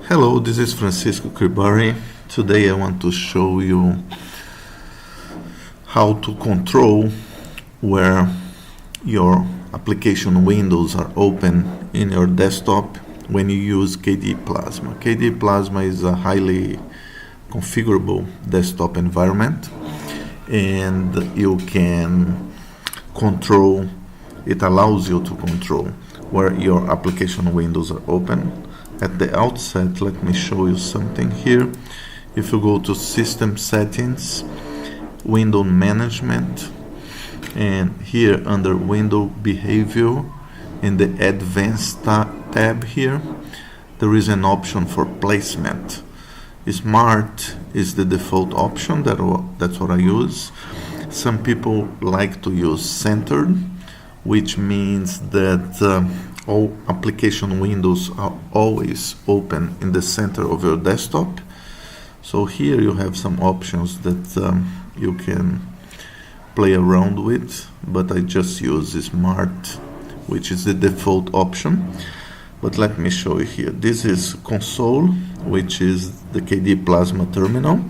Hello, this is Francisco Cribari. Today I want to show you how to control where your application windows are open in your desktop when you use KDE Plasma. KDE Plasma is a highly configurable desktop environment, and you can control, it allows you to control where your application windows are open. At the outset, let me show you something here. If you go to System Settings, Window Management, and here under Window Behavior, in the Advanced tab here, there is an option for placement. Smart is the default option, that's what I use. Some people like to use centered, which means that all application windows are always open in the center of your desktop. So here you have some options that you can play around with, but I just use Smart, which is the default option. But let me show you here. This is console, which is the KDE Plasma terminal,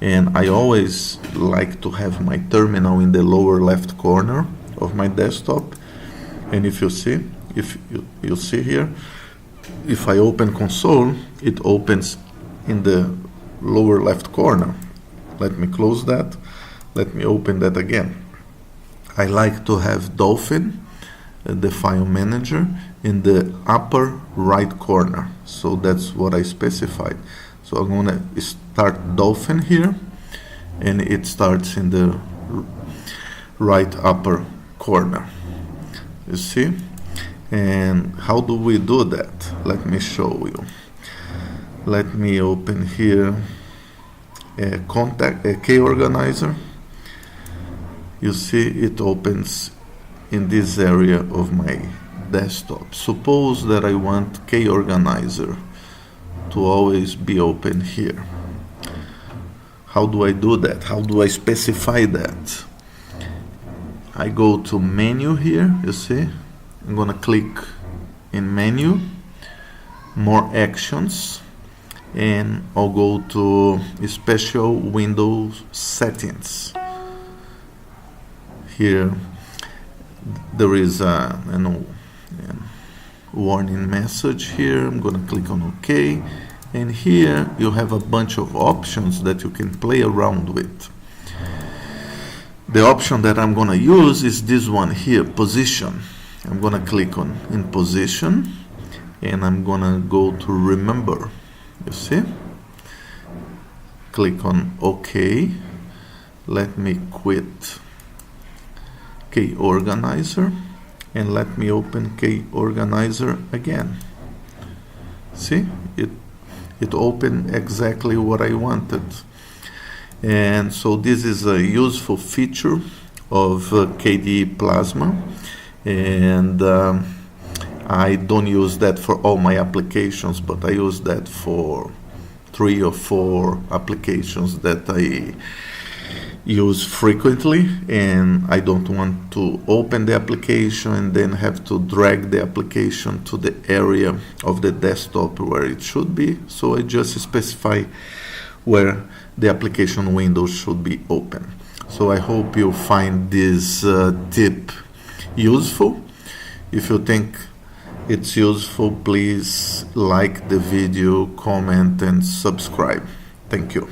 and I always like to have my terminal in the lower left corner of my desktop. And if you see, you see here, if I open console, it opens in the lower left corner. Let me close that. Let me open that again. I like to have Dolphin, the file manager, in the upper right corner. So that's what I specified. So I'm going to start Dolphin here, and it starts in the right upper corner. You see? And how do we do that? Let me show you. Let me open here a key organizer. You see it opens in this area of my desktop. Suppose that I want key organizer to always be open here. How do I do that? How do I specify that? I go to menu here, you see. I'm gonna click in menu, more actions, and I'll go to special Windows settings. Here there is a warning message here. I'm gonna click on OK, and here you have a bunch of options that you can play around with. The option that I'm gonna use is this one here, position. I'm gonna click on in position, and I'm gonna go to remember. You see? Click on OK. Let me quit Key Organizer, and let me open Key Organizer again. See? It opened exactly what I wanted. And so this is a useful feature of KDE Plasma, and I don't use that for all my applications, but I use that for 3 or 4 applications that I use frequently, and I don't want to open the application and then have to drag the application to the area of the desktop where it should be. So I just specify where the application window should be open. So I hope you find this tip useful. If you think it's useful, please like the video, comment, and subscribe. Thank you.